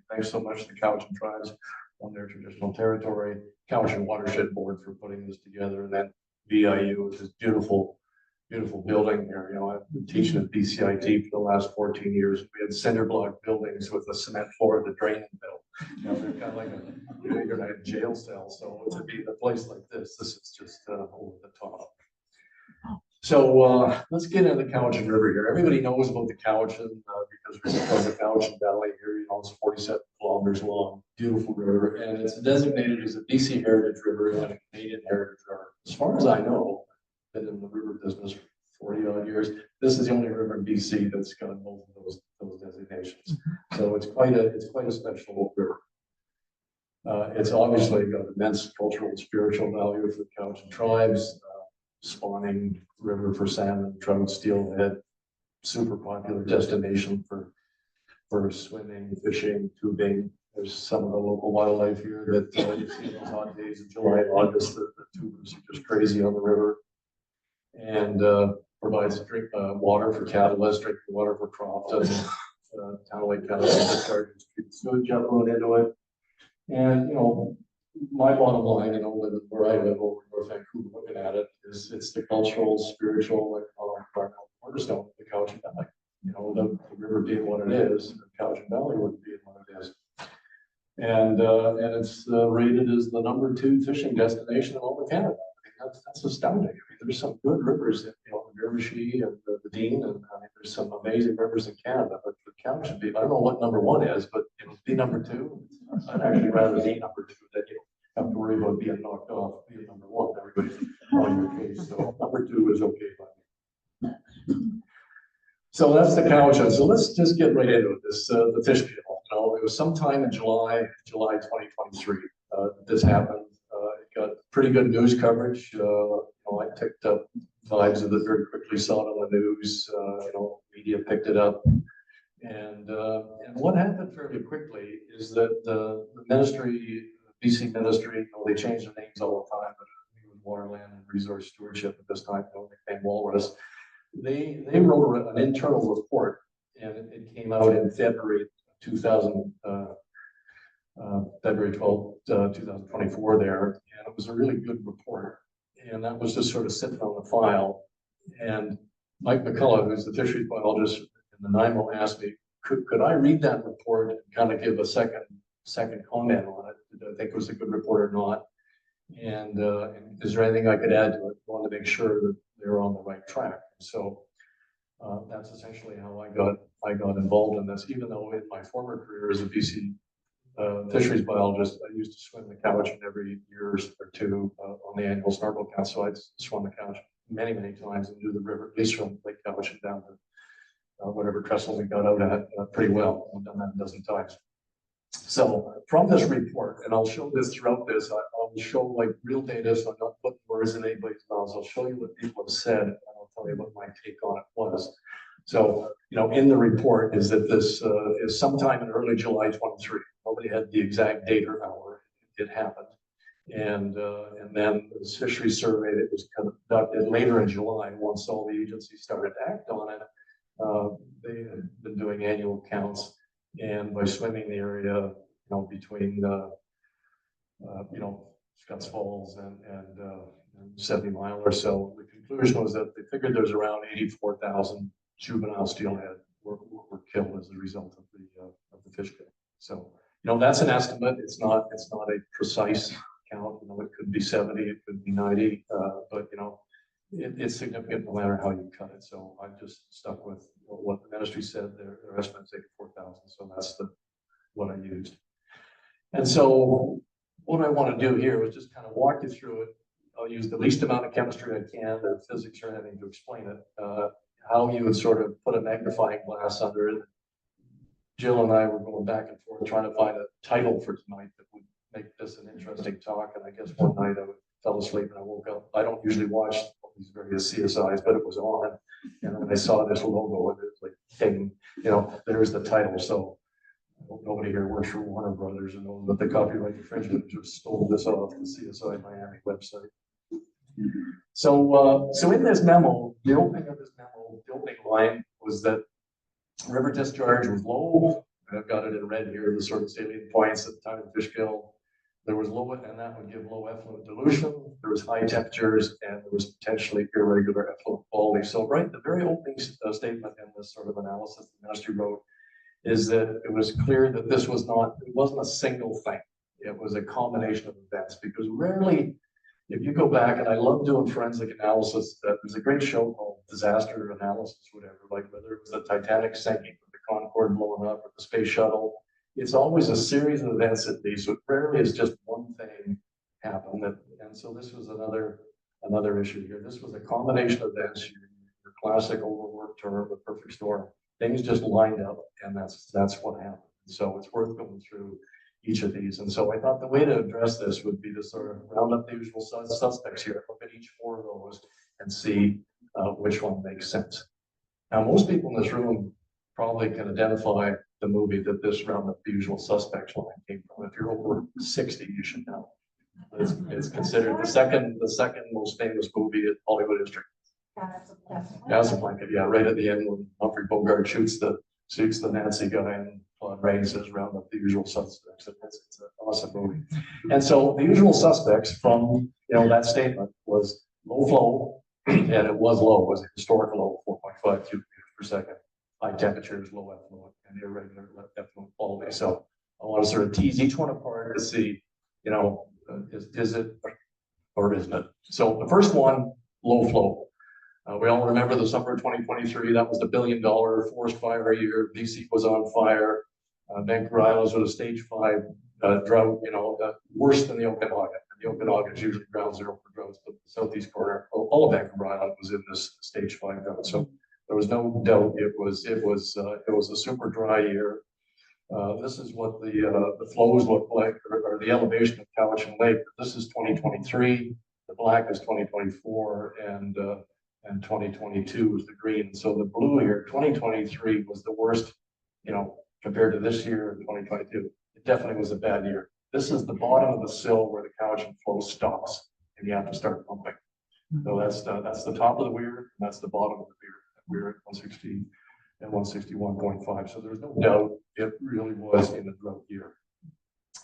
Thanks so much to the Cowichan tribes on their traditional territory, Cowichan Watershed Board for putting this together, and then VIU, which is beautiful building here. You know, I've been teaching at BCIT for the last 14 years. We had cinder block buildings with a cement floor that drained the middle. You know, they're kind of like you're like a jail cell. So to be in a place like this is just over the top. So let's get into the Cowichan River here. Everybody knows about the Cowichan because we're from the Cowichan Valley here. You know, it's 47 kilometers long, beautiful river, and it's designated as a BC Heritage River and a Canadian Heritage River. As far as I know, I've been in the river business for 40 odd years. This is the only river in BC that's got both of those designations. So it's quite a special river. It's obviously got immense cultural and spiritual value for the Cowichan tribes. Spawning river for salmon, trout, steelhead, super popular destination for swimming, fishing, tubing. There's some of the local wildlife here that you see in those hot days of July and August. The tubers are just crazy on the river, and provides drink water for cattle, drinking water for Crofton, town of Lake Cowichan discharges sewage effluent into it, and you know. My bottom line, you know, where I live over in North Vancouver, looking at it, is it's the cultural, spiritual, economic, environmental cornerstone of the Cowichan Valley. You know, the river being what it is, the Cowichan Valley wouldn't be what it is. And it's rated as the #2 fishing destination in all of Canada. I mean, that's astounding. I mean, there's some good rivers, you know, the Miramichi and the Dean, and I mean, there's some amazing rivers in Canada. But the Cowichan, I don't know what #1 is, but you know, be #2. I'd actually rather be #2 than you have to worry about being knocked off, being #1. Everybody's on your case, so #2 is okay by me. So that's the Cowichan. So let's just get right into it. This the fish kill. You know, it was sometime in July 2023. This happened. It got pretty good news coverage. You know, I picked up vibes of it very quickly. Saw it on the news. You know, media picked it up. And what happened fairly quickly is that the ministry, BC ministry, you know, they change their names all the time, but it was Waterland and Resource Stewardship at this time, you know, they came Walrus. They wrote an internal report, and it came out in February 12, 2024 there, and it was a really good report. And that was just sort of sitting on the file. And Mike McCullough, who's the fisheries biologist in the NIMO, asked me, could I read that report and kind of give a second comment on it? Did I think it was a good report or not? And is there anything I could add to it? I wanted to make sure that they're on the right track. So that's essentially how I got involved in this. Even though in my former career as a BC fisheries biologist, I used to swim the Cowichan every year or two on the annual snorkel count. So I'd swum the Cowichan many times and do the river, at least from Lake Cowichan down to whatever trestle we got out at pretty well. I've done that a dozen times. So from this report, and I'll show this throughout this, I'll show like real data, so I'm not putting words in anybody's mouths. I'll show you what people have said, and I'll tell you what my take on it was. So, you know, in the report is that this is sometime in early July 23. Nobody had the exact date or hour it happened. And then this fishery survey that was conducted later in July, once all the agencies started to act on it, they had been doing annual counts. And by swimming the area, you know, between you know, Scotts Falls and 70 Mile or so, the conclusion was that they figured there's around 84,000 juvenile steelhead were killed as a result of the fish kill. So, you know, that's an estimate. It's not a precise count. You know, it could be 70, it could be 90, but you know, it's significant no matter how you cut it. So I just stuck with what the ministry said. Their estimate is 84,000. So that's what I used. And so what I want to do here is just kind of walk you through it. I'll use the least amount of chemistry I can, or physics or anything to explain it. How you would sort of put a magnifying glass under it. Jill and I were going back and forth trying to find a title for tonight that would make this an interesting talk. And I guess one night I fell asleep and I woke up. I don't usually watch these various CSIs, but it was on. And then I saw this logo and it was like, ding, you know, there's the title. So I hope nobody here works for Warner Brothers and knows that the copyright infringement just stole this off the CSI Miami website. So in this memo, the opening of this memo, the opening line was that river discharge was low. I've got it in red here, the sort of salient points at the time of the fish kill. There was low, and that would give low effluent dilution. There was high temperatures, and there was potentially irregular effluent quality. So right, the very opening statement in this sort of analysis the ministry wrote is that it was clear that this was not, it wasn't a single thing. It was a combination of events, because rarely, if you go back, and I love doing forensic analysis, there's a great show called Disaster Analysis, whatever, like whether it was the Titanic sinking, or the Concorde blowing up, or the space shuttle. It's always a series of events at least, so it rarely is just one thing happened. And so this was another issue here. This was a combination of events, your classic overworked term, the perfect storm. Things just lined up, and that's what happened. So it's worth going through each of these. And so I thought the way to address this would be to sort of round up the usual suspects here, look at each four of those and see which one makes sense. Now, most people in this room probably can identify the movie that this round up the usual suspects line came from. If you're over 60, you should know. It's considered the second most famous movie in Hollywood history. Casablanca, yeah, right at the end when Humphrey Bogart shoots the Nazi guy and Claude Rains says round up the usual suspects. It's an awesome movie. And so the usual suspects from that statement was low flow, and it was low, it was a historic low, 4.5 cubic meters per second. High temperatures, low effluent, and irregular effluent quality. So I want to sort of tease each one apart to see, is it or isn't it? So the first one, low flow. We all remember the summer of 2023. That was the $1 billion forest fire year. B.C. was on fire. Vancouver Island was a stage 5 drought. Worse than the Okanagan. The Okanagan is usually ground zero for droughts, but the southeast corner, all of Vancouver Island was in this stage 5 drought. So there was no doubt it was a super dry year. This is what the flows look like, or the elevation of Cowichan Lake. This is 2023. The black is 2024, and 2022 is the green. So the blue here, 2023 was the worst, compared to this year, 2022. It definitely was a bad year. This is the bottom of the sill where the Cowichan flow stops, and you have to start pumping. So that's the top of the weir, and that's the bottom of the weir. We're at 160 and 161.5. So there's no doubt it really was in a drought year.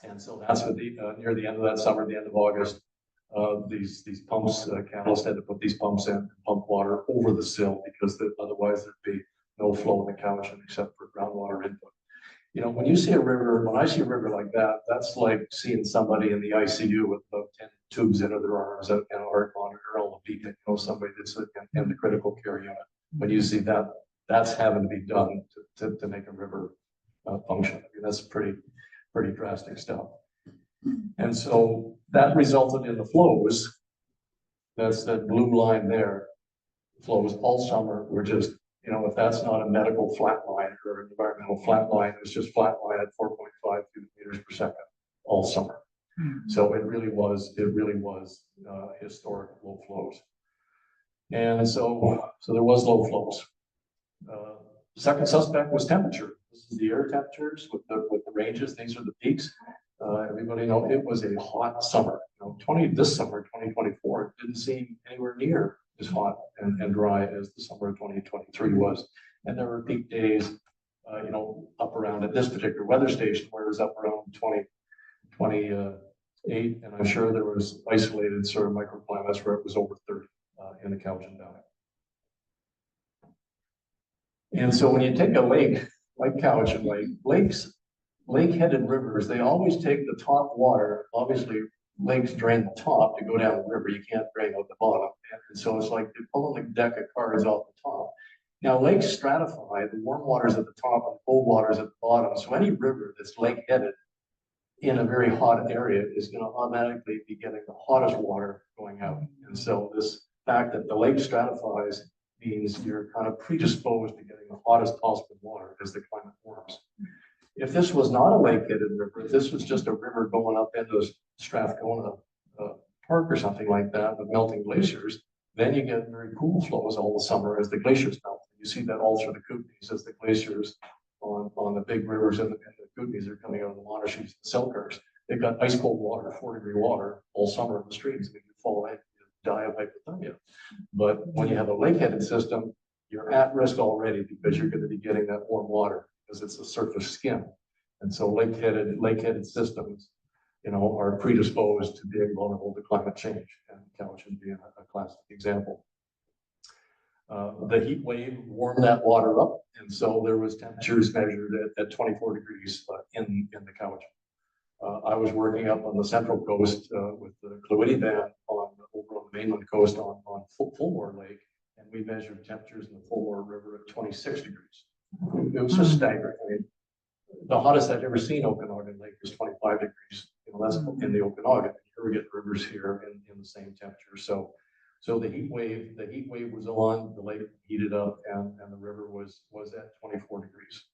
And so that's what near the end of that summer, the end of August, these pumps, Catalyst had to put these pumps in and pump water over the sill, because otherwise there'd be no flow in the Cowichan except for groundwater input. When you see a river, when I see a river like that, that's like seeing somebody in the ICU with about 10 tubes into their arms and a heart monitor, all the beeping, somebody that's in the critical care unit. When you see that, that's having to be done to make a river function. I mean, that's pretty drastic stuff. And so that resulted in the flows. That's that blue line there. Flows all summer were just, if that's not a medical flat line or an environmental flat line, it's just flat line at 4.5 cubic meters per second all summer. So it really was historic low flows. And so there was low flows. Second suspect was temperature. This is the air temperatures with the ranges. These are the peaks. Everybody know it was a hot summer. This summer, 2024, it didn't seem anywhere near as hot and dry as the summer of 2023 was. And there were peak days, up around at this particular weather station where it was up around 28, and I'm sure there was isolated sort of microclimates where it was over 30 in the Cowichan Valley. And so when you take a lake like Cowichan Lake, lake-headed rivers, they always take the top water. Obviously, lakes drain the top to go down the river. You can't drain out the bottom. And so it's like they're pulling a deck of cards off the top. Now, lakes stratify, the warm waters at the top and the cold waters at the bottom. So any river that's lake-headed in a very hot area is going to automatically be getting the hottest water going out. And so this fact that the lake stratifies means you're kind of predisposed to getting the hottest possible water as the climate warms. If this was not a lake-headed river, if this was just a river going up into Strathcona Park or something like that with melting glaciers, then you get very cool flows all the summer as the glaciers melt. You see that all through the Kootenays as the glaciers on the big rivers and the Kootenays are coming out of the Montashis and the Selkirks. They've got ice cold water, 4-degree water all summer in the streams. If you fall in, die of hypothermia. But when you have a lake-headed system, you're at risk already because you're going to be getting that warm water because it's a surface skim. And so lake-headed systems, are predisposed to being vulnerable to climate change, and Cowichan being a classic example. The heat wave warmed that water up, and so there was temperatures measured at 24 degrees in the Cowichan. I was working up on the central coast with the Cowichan band over on the mainland coast on Fulmore Lake, and we measured temperatures in the Fulmore River at 26 degrees. It was just staggering. I mean, the hottest I'd ever seen Okanagan Lake was 25 degrees. That's in the Okanagan. Here we get rivers here in the same temperature. So the heat wave was on, the lake heated up, and the river was at 24 degrees.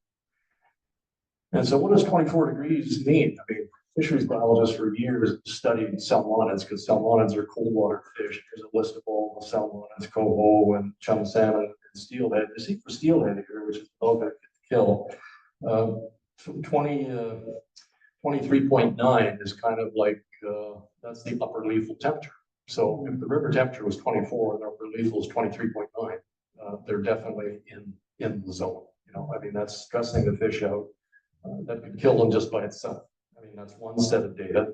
And so what does 24 degrees mean? I mean, fisheries biologists for years studied salmonids because salmonids are cold water fish. Here's a list of all the salmonids, coho and chum salmon and steelhead. You see for steelhead here, which is the dog that kill. 23.9 is kind of like, that's the upper lethal temperature. So if the river temperature was 24 and the upper lethal is 23.9, they're definitely in the zone. I mean, that's stressing the fish out. That could kill them just by itself. I mean, that's one set of data.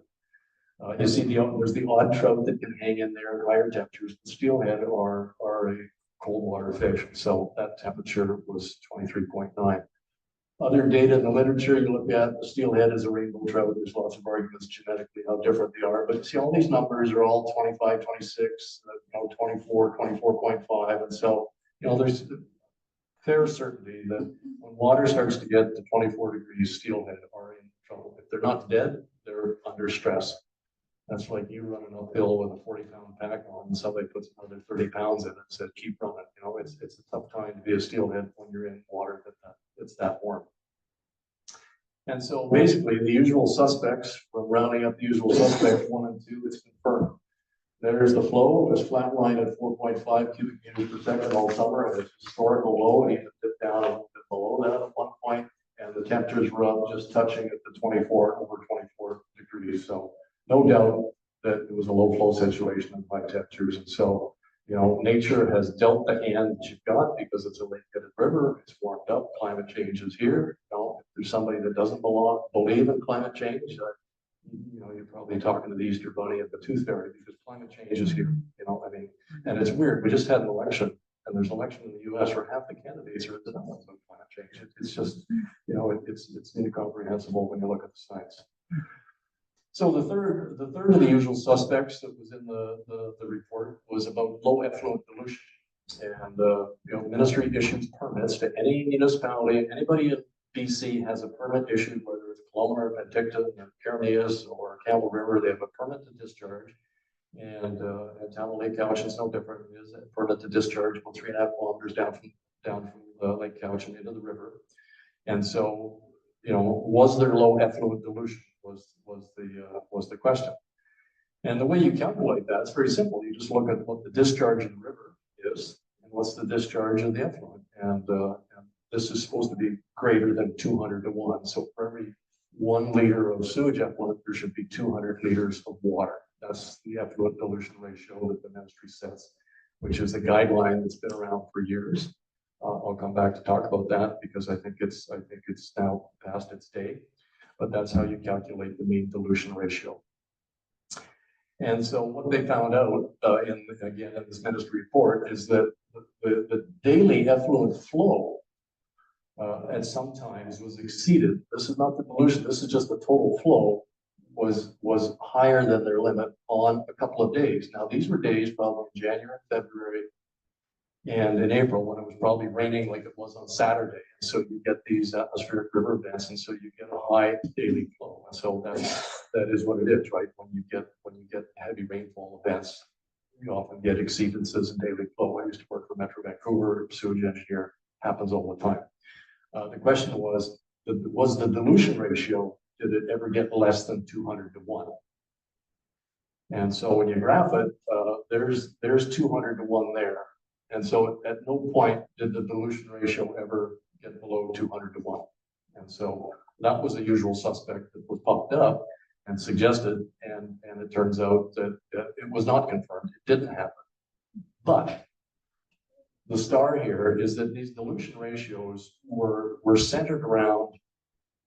You see there's the odd trout that can hang in there at higher temperatures. The steelhead are a cold water fish. So that temperature was 23.9. Other data in the literature, you look at the steelhead as a rainbow trout. There's lots of arguments genetically how different they are, but you see all these numbers are all 25, 26, 24, 24.5. And so, there's fair certainty that when water starts to get to 24 degrees, steelhead are in trouble. If they're not dead, they're under stress. That's like you running uphill with a 40-pound pack on and somebody puts another 30 pounds in it and says, keep running. It's a tough time to be a steelhead when you're in water it's that warm. And so basically the usual suspects, from rounding up the usual suspects 1 and 2, it's confirmed. There's the flow. It was flatlined at 4.5 cubic meters per second all summer at its historical low, and even dipped down a little bit below that at one point. And the temperatures were up just touching at the over 24 degrees. So no doubt that it was a low flow situation and high temperatures. And so, nature has dealt the hand that you've got because it's a lake-headed river. It's warmed up. Climate change is here. If there's somebody that doesn't believe in climate change, you're probably talking to the Easter Bunny at the Tooth Fairy because climate change is here. And it's weird. We just had an election, and there's an election in the U.S. where half the candidates are in on climate change. It's just, it's incomprehensible when you look at the science. So the third of the usual suspects that was in the report was about low effluent dilution. And ministry issues permits to any municipality. Anybody in B.C. has a permit issued, whether it's Kelowna, Penticton, Kearney or Campbell River, they have a permit to discharge. And town of Lake Cowichan is no different. It is a permit to discharge about 3.5 kilometers down from Lake Cowichan into the river. And so, was there low effluent dilution? Was the question. And the way you calculate that is very simple. You just look at what the discharge of the river is and what's the discharge of the effluent. And this is supposed to be greater than 200 to 1. So for every 1 liter of sewage effluent, there should be 200 liters of water. That's the effluent dilution ratio that the ministry sets, which is a guideline that's been around for years. I'll come back to talk about that because I think it's now past its day. But that's how you calculate the mean dilution ratio. And so what they found out, in this ministry report, is that the daily effluent flow at some times was exceeded. This is not the dilution, this is just the total flow was higher than their limit on a couple of days. Now, these were days probably in January, February, and in April when it was probably raining like it was on Saturday. And so you get these atmospheric river events, and so you get a high daily flow. And so that is what it is, right? When you get heavy rainfall events, you often get exceedances in daily flow. I used to work for Metro Vancouver, sewage engineer, happens all the time. The question was the dilution ratio, did it ever get less than 200 to 1? And so when you graph it, there's 200 to 1 there. And so at no point did the dilution ratio ever get below 200 to 1. And so that was the usual suspect that was popped up. and suggested, and it turns out that it was not confirmed. It didn't happen. But the star here is that these dilution ratios were centered around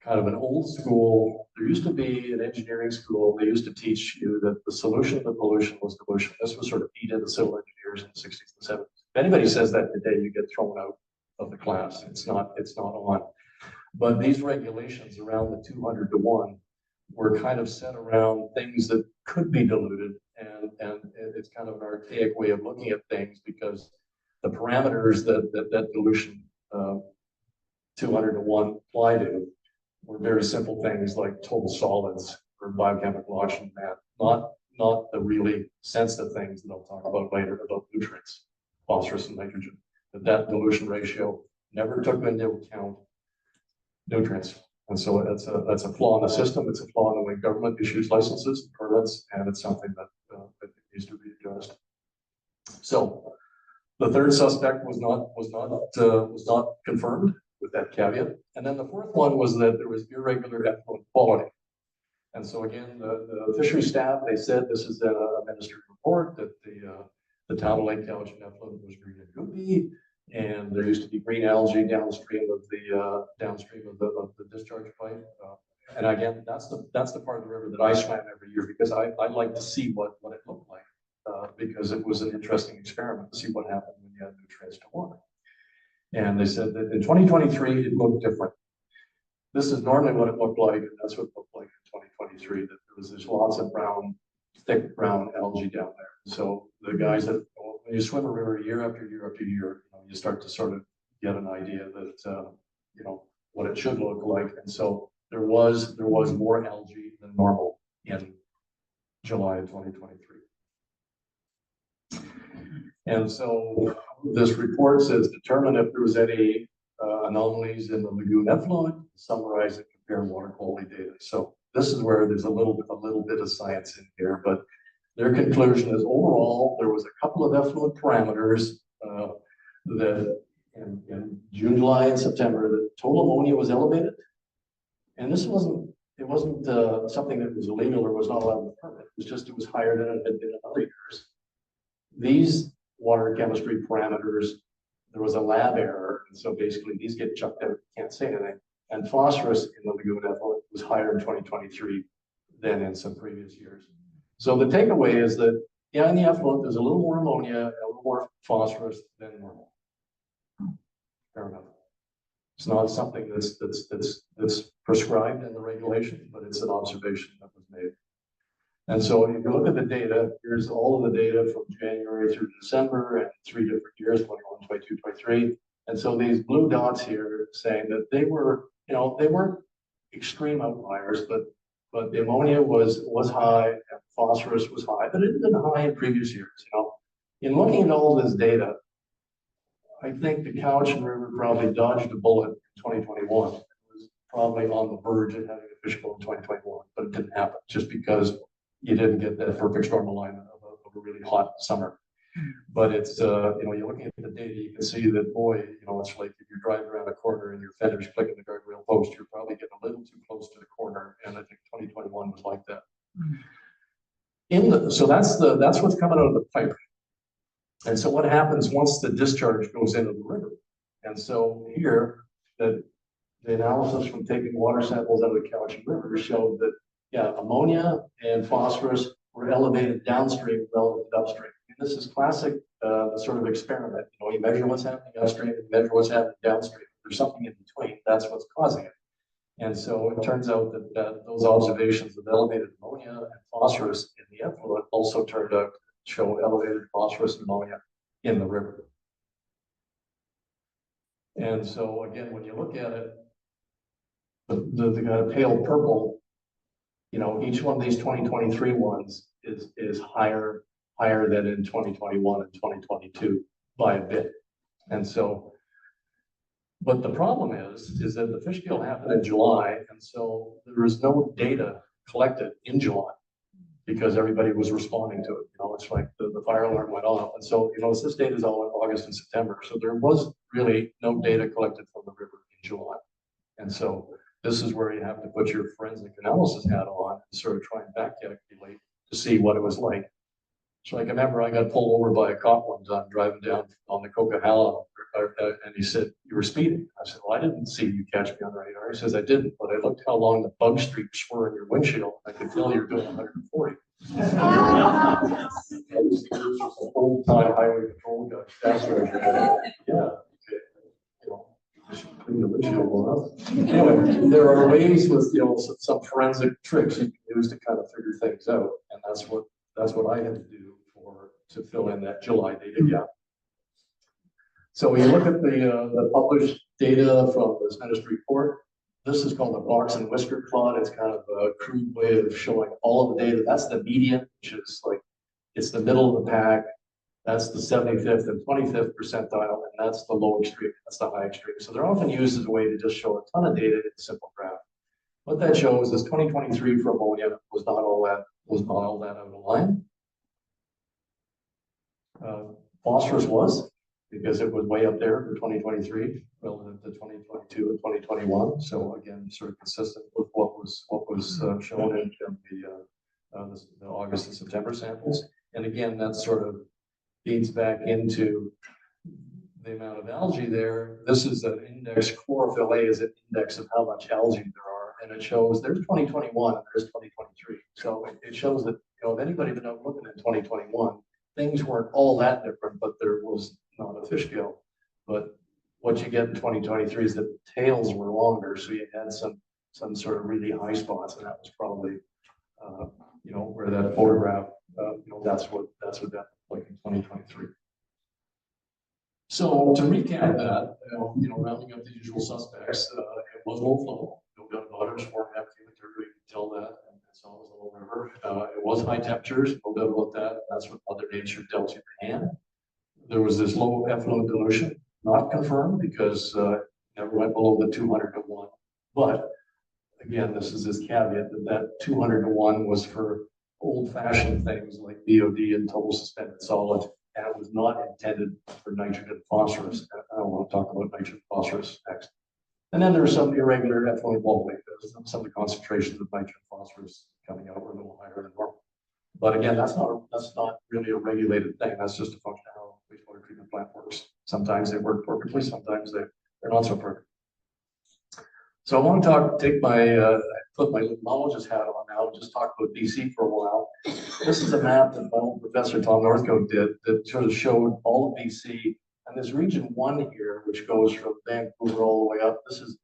kind of an old school. There used to be an engineering school. They used to teach you that the solution to pollution was dilution. This was sort of beat into civil engineers in the 60s and 70s. If anybody says that today, you get thrown out of the class. It's not on. But these regulations around the 200 to 1 were kind of set around things that could be diluted, and it's kind of an archaic way of looking at things, because the parameters that dilution 200 to 1 apply to were very simple things like total solids or biochemical oxygen mass, not the really sensitive things that I'll talk about later about nutrients, phosphorus and nitrogen. That dilution ratio never took into account nutrients. And so that's a flaw in the system. It's a flaw in the way government issues licenses, permits, and it's something that needs to be addressed. So the third suspect was not confirmed with that caveat. And then the fourth one was that there was irregular effluent quality. And so again, the fisheries staff, they said this is a minister's report that the town of Lake Cowichan effluent was green and goopy, and there used to be green algae downstream of the discharge pipe. And again, that's the part of the river that I swam every year, because I like to see what it looked like, because it was an interesting experiment to see what happened when you had nutrients to water. And they said that in 2023 it looked different. This is normally what it looked like, and that's what it looked like in 2023. That there was this lots of thick brown algae down there. So the guys that, when you swim a river year after year after year, you start to sort of get an idea that what it should look like. And so there was more algae than normal in July of 2023. And so this report says determine if there was any anomalies in the lagoon effluent, summarize and compare water quality data. So this is where there's a little bit of science in here, but their conclusion is overall there was a couple of effluent parameters that in June, July, and September, the total ammonia was elevated. And this wasn't something that was illegal or was not allowed in the permit. It was just, it was higher than it had been in other years. These water chemistry parameters, there was a lab error. And so basically these get chucked out, you can't say anything. And phosphorus in the lagoon effluent was higher in 2023 than in some previous years. So the takeaway is that, yeah, in the effluent, there's a little more ammonia, a little more phosphorus than normal. Fair enough. It's not something that's prescribed in the regulation, but it's an observation that was made. And so if you look at the data, here's all of the data from January through December and 3 different years, 21, 22, 23. And so these blue dots here saying that they were, they weren't extreme outliers, but the ammonia was high and phosphorus was high, but it had been high in previous years. In looking at all this data, I think the Cowichan River probably dodged a bullet in 2021. It was probably on the verge of having a fish bowl in 2021, but it didn't happen just because you didn't get that perfect storm alignment of a really hot summer. But it's, you're looking at the data, you can see that, boy, it's like if you're driving around a corner and your fender's clicking the guardrail post, you're probably getting a little too close to the corner. And I think 2021 was like that. So that's what's coming out of the pipe. And so what happens once the discharge goes into the river? And so here, the analysis from taking water samples out of the Cowichan River showed that, yeah, ammonia and phosphorus were elevated downstream relative to upstream. And this is classic sort of experiment. You measure what's happening upstream and measure what's happening downstream. If there's something in between, that's what's causing it. And so it turns out that those observations of elevated ammonia and phosphorus in the effluent also turned out to show elevated phosphorus and ammonia in the river. And so again, when you look at it, the kind of pale purple, each one of these 2023 ones is higher than in 2021 and 2022 by a bit. And so, but the problem is that the fish kill happened in July, and so there is no data collected in July because everybody was responding to it. It's like the fire alarm went off. And so, this data is all in August and September. So there was really no data collected from the river in July. And so this is where you have to put your forensic analysis hat on and sort of try and back calculate to see what it was like. So I can remember I got pulled over by a cop one time driving down on the Coquihalla, and he said, "You were speeding." I said, "Well, I didn't see you catch me on the radar." He says, "I didn't, but I looked how long the bug streaks were in your windshield. I could tell you're doing 140. Old-time highway patrol guy. That's right. Yeah. Okay. You know, you should clean the windshield well up. Anyway, there are ways with, you know, some forensic tricks you can use to kind of figure things out, and that's what I had to do to fill in that July data gap. So we look at the published data from this ministry report. This is called the box and whisker plot. It's kind of a crude way of showing all of the data. That's the median, which is like, it's the middle of the pack. That's the 75th and 25th percentile, and that's the low extreme. That's the high extreme. So they're often used as a way to just show a ton of data in a simple graph. What that shows is 2023 for ammonia was not all that out of line. Phosphorus was, because it was way up there for 2023 relative to 2022 and 2021. So again, sort of consistent with what was shown in the August and September samples. And again, that sort of feeds back into the amount of algae there. This is an index, chlorophyll A is an index of how much algae there are. And it shows there's 2021 and there's 2023. So it shows that, you know, if anybody been out looking at 2021, things weren't all that different, but there was not a fish scale. But what you get in 2023 is that the tails were longer, so you had some sort of really high spots, and that was probably, you know, where that photograph, you know, that's what that looked like in 2023. So to recap that, you know, rounding up the usual suspects, it was low flow, no doubt about it. It was 4.5 cubic, everybody can tell that. It's always a low river. It was high temperatures, no doubt about that. That's what Mother Nature dealt you in hand. There was this low effluent dilution, not confirmed because never went below the 200 to 1. But again, this is this caveat that 200 to 1 was for old-fashioned things like BOD and total suspended solids, and it was not intended for nitrogen and phosphorus. I don't want to talk about nitrogen and phosphorus next. And then there's some irregular effluent wall weight. Some of the concentrations of nitrogen and phosphorus coming out were a little higher than normal. But again, that's not really a regulated thing. That's just a function of how wastewater treatment plant works. Sometimes they work perfectly, sometimes they're not so perfect. So I want to put my limnologist hat on now and just talk about B.C. for a while. This is a map that my old professor Tom Northcote did that sort of showed all of B.C. And there's region 1 here, which goes from Vancouver all the way up. This is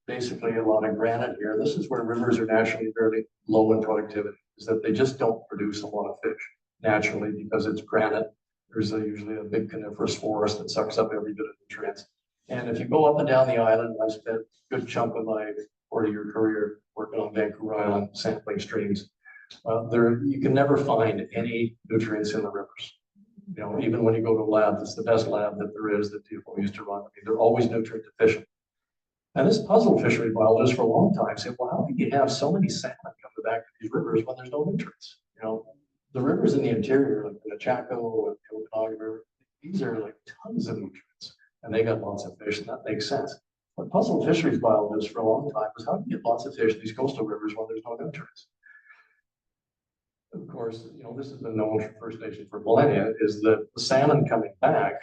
basically a lot of granite here. This is where rivers are naturally fairly low in productivity, is that they just don't produce a lot of fish naturally because it's granite. There's usually a big coniferous forest that sucks up every bit of nutrients. And if you go up and down the island, I spent a good chunk of my 40-year career working on Vancouver Island sampling streams. You can never find any nutrients in the rivers. You know, even when you go to a lab, it's the best lab that there is that people used to run. I mean, they're always nutrient deficient. And this puzzled fishery biologists for a long time. Said, well, how can you have so many salmon come back to these rivers when there's no nutrients? You know, the rivers in the interior, like the Chaco and the Okanagan River, these are like tons of nutrients, and they got lots of fish, and that makes sense. What puzzled fisheries biologists for a long time was how do you get lots of fish in these coastal rivers when there's no nutrients? Of course, you know, this has been known for First Nation for millennia, is that the salmon coming back,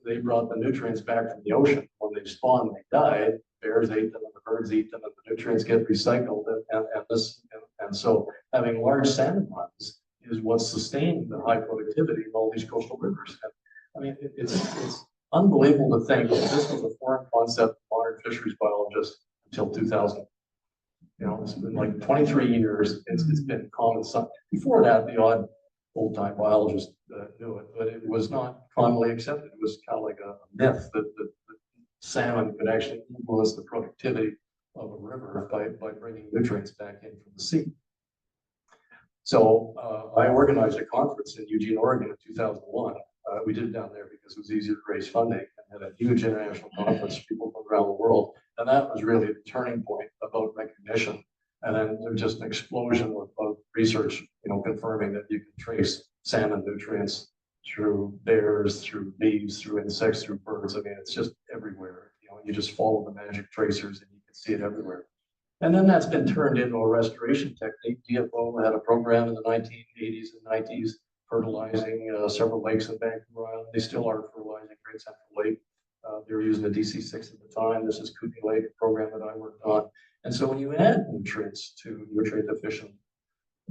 they brought the nutrients back from the ocean. When they spawned, they died. Bears ate them, and the birds eat them, and the nutrients get recycled. And so having large salmon runs is what's sustaining the high productivity in all these coastal rivers. And, I mean, it's unbelievable to think that this was a foreign concept for modern fisheries biologists until 2000. You know, it's been like 23 years. It's been common sense. Before that, the odd old-time biologist knew it, but it was not commonly accepted. It was kind of like a myth that salmon could actually influence the productivity of a river by bringing nutrients back in from the sea. So I organized a conference in Eugene, Oregon in 2001. We did it down there because it was easier to raise funding, and had a huge international conference, people from around the world. And that was really the turning point about recognition. And then there's just an explosion of research, you know, confirming that you can trace salmon nutrients through bears, through leaves, through insects, through birds. I mean, it's just everywhere. You know, you just follow the magic tracers and you can see it everywhere. And then that's been turned into a restoration technique. DFO had a program in the 1980s and 90s fertilizing several lakes in Vancouver Island. They still are fertilizing Great Central Lake. They were using the DC6 at the time. This is Kootenai Lake, a program that I worked on. And so when you add nutrients to nutrient deficient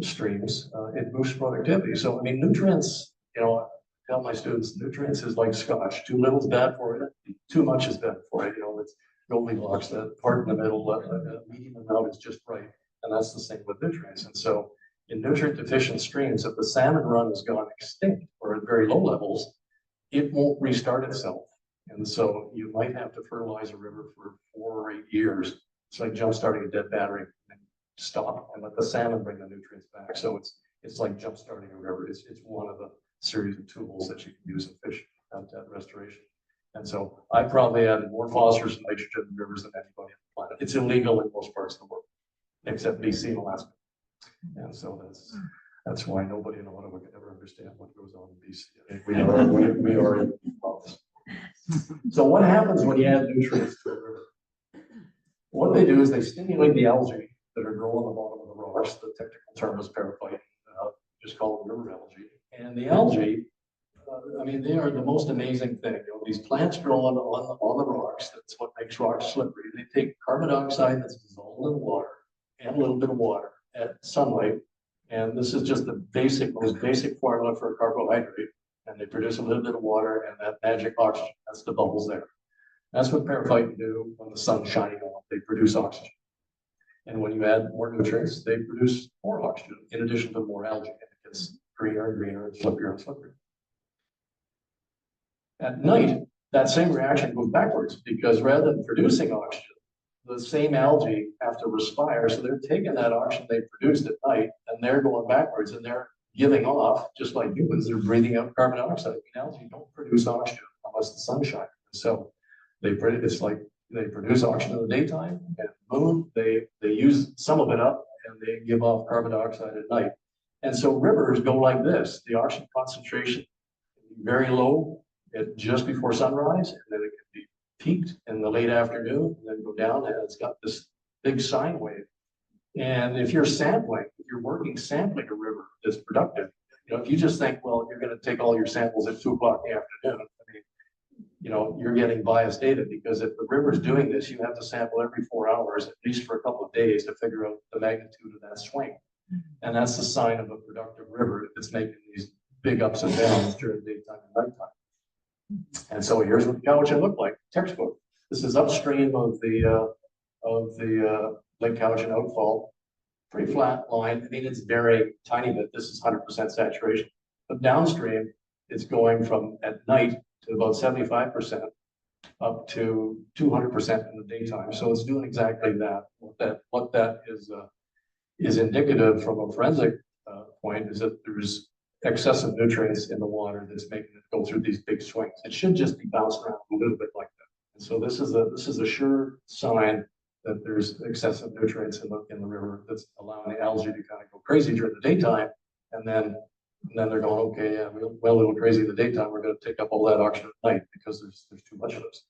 streams, it boosts productivity. So, I mean, nutrients, you know, I tell my students, nutrients is like scotch. Too little is bad for you. Too much is bad for you. You know, it's Goldilocks, that part in the middle, medium amount is just right. And that's the same with nutrients. And so in nutrient deficient streams, if the salmon run has gone extinct or at very low levels, it won't restart itself. And so you might have to fertilize a river for 4 or 8 years. It's like jump starting a dead battery and stop and let the salmon bring the nutrients back. So it's like jump starting a river. It's one of the series of tools that you can use in fish habitat restoration. And so I probably added more phosphorus and nitrogen in rivers than anybody on the planet. It's illegal in most parts of the world, except B.C. and Alaska. And so that's why nobody in Ottawa could ever understand what goes on in B.C. I mean, we are in problems. So what happens when you add nutrients to a river? What they do is they stimulate the algae that are growing on the bottom of the rocks. The technical term is periphyte, just call it river algae. And the algae, I mean, they are the most amazing thing. You know, these plants growing on the rocks, that's what makes rocks slippery. They take carbon dioxide that's dissolved in water and a little bit of water at sunlight. And this is just the most basic formula for a carbohydrate. And they produce a little bit of water and that magic oxygen. That's the bubbles there. That's what periphytes do when the sun's shining on them. They produce oxygen. And when you add more nutrients, they produce more oxygen in addition to more algae. And it gets greener and greener and slipperier and slipperier. At night, that same reaction goes backwards because rather than producing oxygen, the same algae have to respire. So they're taking that oxygen they produced at night and they're going backwards and they're giving off, just like humans, they're breathing out carbon dioxide. Algae don't produce oxygen unless the sun shines. So it's like they produce oxygen in the daytime and boom, they use some of it up and they give off carbon dioxide at night. And so rivers go like this. The oxygen concentration very low at just before sunrise, and then it can be peaked in the late afternoon and then go down, and it's got this big sine wave. And if you're sampling, if you're working sampling a river that's productive, you know, if you just think, well, you're going to take all your samples at 2 o'clock in the afternoon, I mean, you know, you're getting biased data because if the river's doing this, you have to sample every 4 hours, at least for a couple of days, to figure out the magnitude of that swing. And that's the sign of a productive river if it's making these big ups and downs during daytime and nighttime. And so here's what the Cowichan looked like, textbook. This is upstream of the Lake Cowichan outfall, pretty flat line. I mean, it's very tiny bit. This is 100% saturation. But downstream, it's going from at night to about 75% up to 200% in the daytime. So it's doing exactly that. What that is indicative from a forensic point is that there's excessive nutrients in the water that's making it go through these big swings. It should just be bouncing around a little bit like that. And so this is a sure sign that there's excessive nutrients in the river that's allowing the algae to kind of go crazy during the daytime, and then they're going, okay, yeah, we went a little crazy in the daytime. We're going to take up all that oxygen at night because there's too much of this.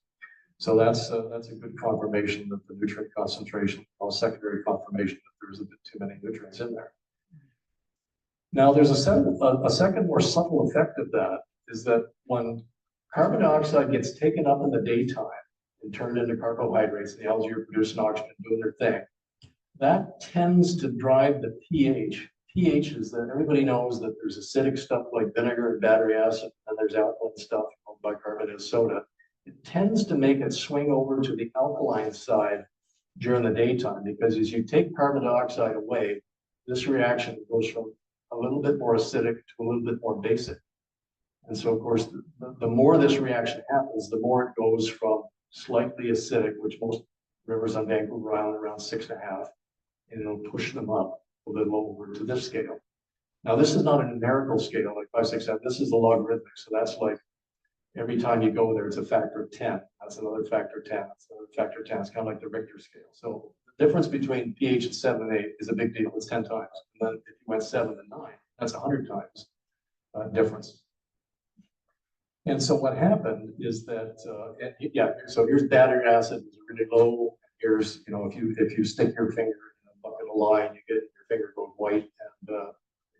So that's a good confirmation that the nutrient concentration, or secondary confirmation that there's a bit too many nutrients in there. Now, there's a second more subtle effect of that is that when carbon dioxide gets taken up in the daytime and turned into carbohydrates, and the algae are producing oxygen doing their thing, that tends to drive the pH. pH is that everybody knows that there's acidic stuff like vinegar and battery acid, and there's alkaline stuff called bicarbonate of soda. It tends to make it swing over to the alkaline side during the daytime because as you take carbon dioxide away, this reaction goes from a little bit more acidic to a little bit more basic. And so, of course, the more this reaction happens, the more it goes from slightly acidic, which most rivers on Vancouver Island around 6.5, and it'll push them up a little over to this scale. Now, this is not a numerical scale like 5, 6, 7. This is a logarithmic. So that's like every time you go there, it's a factor of 10. That's another factor of 10. That's another factor of 10. It's kind of like the Richter scale. So the difference between pH of 7 and 8 is a big deal. It's 10 times. And then if you went 7 and 9, that's 100 times difference. And so what happened is that, so here's battery acid is really low. here's, you know, if you stick your finger in a bucket of lye, you get your finger goes white, and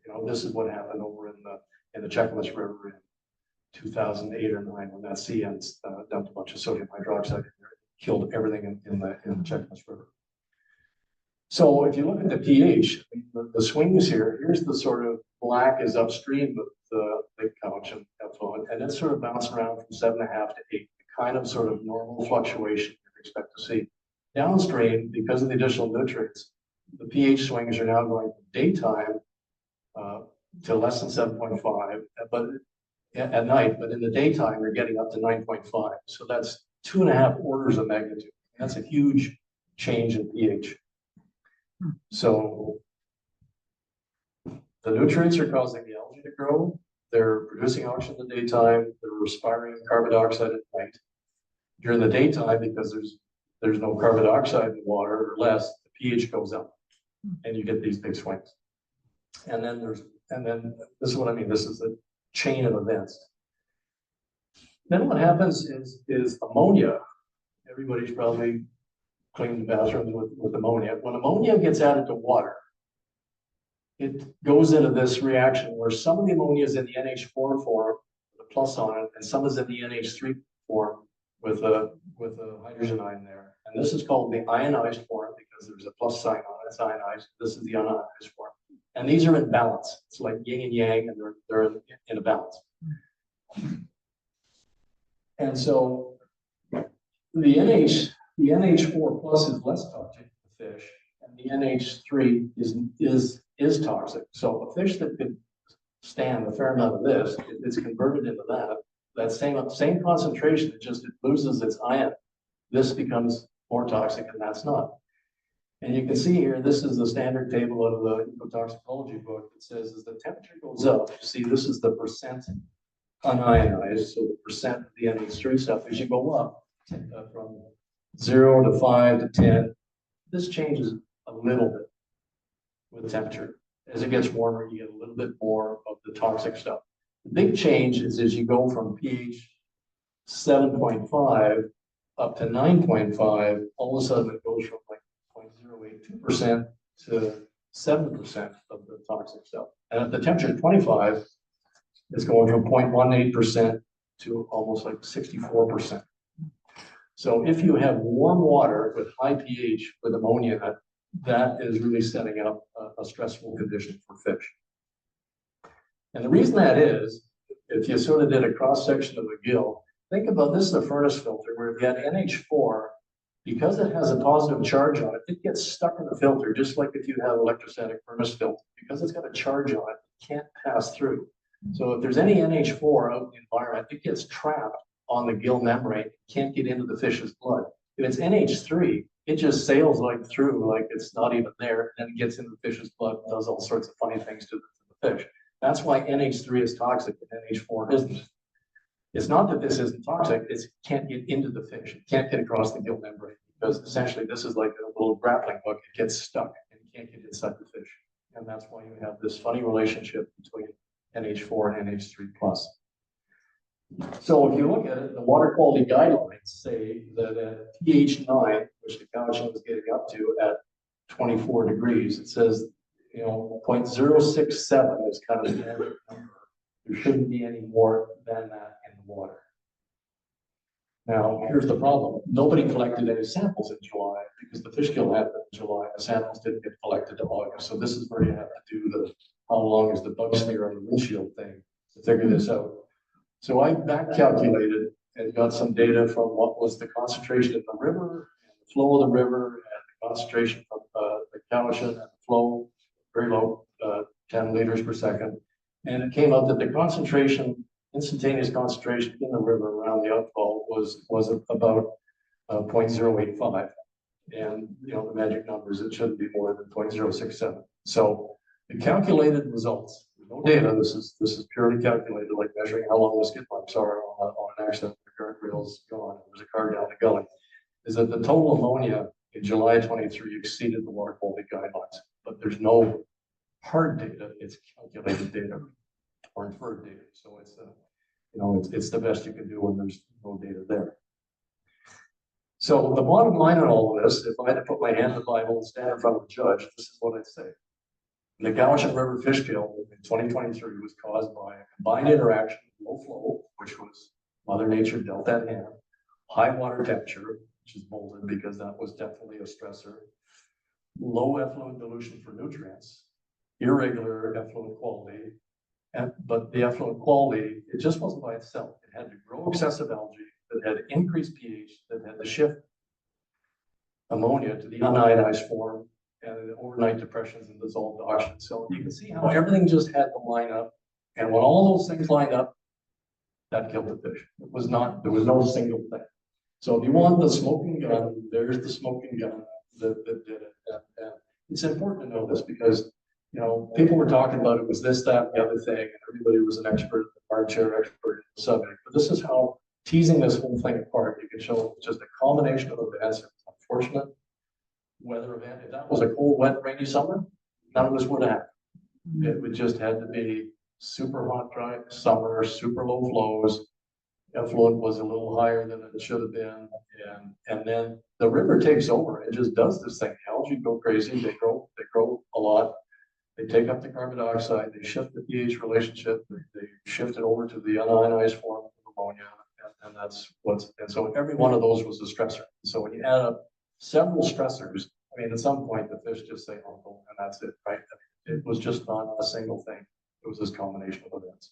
you know, this is what happened over in the Cheakamus River in 2008 or 9 when that sea ants dumped a bunch of sodium hydroxide in there, killed everything in the Cheakamus River. So if you look at the pH, I mean, the swings here, here's the sort of black is upstream of the Lake Cowichan effluent, and it's sort of bouncing around from 7.5 to 8, kind of sort of normal fluctuation you expect to see. Downstream, because of the additional nutrients, the pH swings are now going from daytime to less than 7.5, but at night, but in the daytime, they're getting up to 9.5. So that's 2.5 orders of magnitude. That's a huge change in pH. So the nutrients are causing the algae to grow. They're producing oxygen in the daytime. They're respiring carbon dioxide at night. During the daytime, because there's no carbon dioxide in the water or less, the pH goes up, and you get these big swings. And then this is what I mean. This is the chain of events. Then what happens is ammonia. Everybody's probably cleaned the bathrooms with ammonia. When ammonia gets added to water, it goes into this reaction where some of the ammonia is in the NH4 form with a plus on it, and some is in the NH3 form with a hydrogen ion there. And this is called the ionized form because there's a plus sign on it. It's ionized. This is the unionized form. And these are in balance. It's like yin and yang, and they're in a balance. And so the NH4 plus is less toxic to the fish, and the NH3 is toxic. So a fish that could stand a fair amount of this, it's converted into that same concentration. It loses its ion. This becomes more toxic, and that's not. And you can see here, this is the standard table of the ecotoxicology book. It says as the temperature goes up, you see this is the percent unionized, so the percent of the NH3 stuff. As you go up from 0 to 5 to 10, this changes a little bit with temperature. As it gets warmer, you get a little bit more of the toxic stuff. The big change is as you go from pH 7.5 up to 9.5, all of a sudden it goes from like 0.082% to 7% of the toxic stuff. And at the temperature of 25, it's going from 0.18% to almost like 64%. So if you have warm water with high pH with ammonia in it, that is really setting up a stressful condition for fish. And the reason that is, if you sort of did a cross-section of a gill, think about this is a furnace filter where if you had NH4, because it has a positive charge on it, it gets stuck in the filter, just like if you have electrostatic furnace filter. Because it's got a charge on it, it can't pass through. So if there's any NH4 out in the environment, it gets trapped on the gill membrane, can't get into the fish's blood. If it's NH3, it just sails like through, like it's not even there, and then it gets into the fish's blood and does all sorts of funny things to the fish. That's why NH3 is toxic and NH4 isn't. It's not that this isn't toxic, it can't get into the fish. It can't get across the gill membrane because essentially this is like a little grappling hook. It gets stuck and it can't get inside the fish. And that's why you have this funny relationship between NH4 and NH3 plus. So if you look at it, the water quality guidelines say that at pH 9, which the Cowichan was getting up to at 24 degrees, it says, 0.067 is kind of the standard number. There shouldn't be any more than that in the water. Now, here's the problem. Nobody collected any samples in July because the fish kill happened in July. The samples didn't get collected to August. So this is where you have to do the how long is the bug smear on the windshield thing to figure this out. So I back calculated and got some data from what was the concentration in the river and the flow of the river and the concentration from the Cowichan and the flow, very low, 10 liters per second. And it came out that the concentration, instantaneous concentration in the river around the outfall was about 0.085. And the magic numbers, it shouldn't be more than 0.067. So the calculated results, no data, this is purely calculated, like measuring how long the skid marks are on an accident, the guardrail's gone, there's a car down the gully, is that the total ammonia in July 23 exceeded the water quality guidelines. But there's no hard data, it's calculated data or inferred data. So it's it's the best you can do when there's no data there. So the bottom line on all of this, if I had to put my hand in the Bible and stand in front of a judge, this is what I'd say. The Cowichan River fish kill in 2023 was caused by a combined interaction of low flow, which was Mother Nature dealt that hand, high water temperature, which is bolded because that was definitely a stressor, low effluent dilution for nutrients, irregular effluent quality, but the effluent quality, it just wasn't by itself. It had to grow excessive algae, that had increased pH, that had to shift ammonia to the unionized form, and the overnight depressions and dissolved oxygen. So you can see how everything just had to line up. And when all those things lined up, that killed the fish. It was not, there was no single thing. So if you want the smoking gun, there's the smoking gun that did it. And it's important to know this because, you know, people were talking about it was this, that, and the other thing, and everybody was an expert, armchair expert in the subject. But this is how teasing this whole thing apart, you can show just a combination of events. It's unfortunate weather event. If that was a cold, wet, rainy summer, none of this would have happened. It would just had to be super hot, dry summer, super low flows. Effluent was a little higher than it should have been, and then the river takes over. It just does this thing. The algae go crazy. They grow a lot. They take up the carbon dioxide. They shift the pH relationship. They shift it over to the unionized form of ammonia, and that's what's. And so every one of those was a stressor. So when you add up several stressors, I mean, at some point the fish just say uncle, and that's it, right? I mean, it was just not a single thing. It was this combination of events.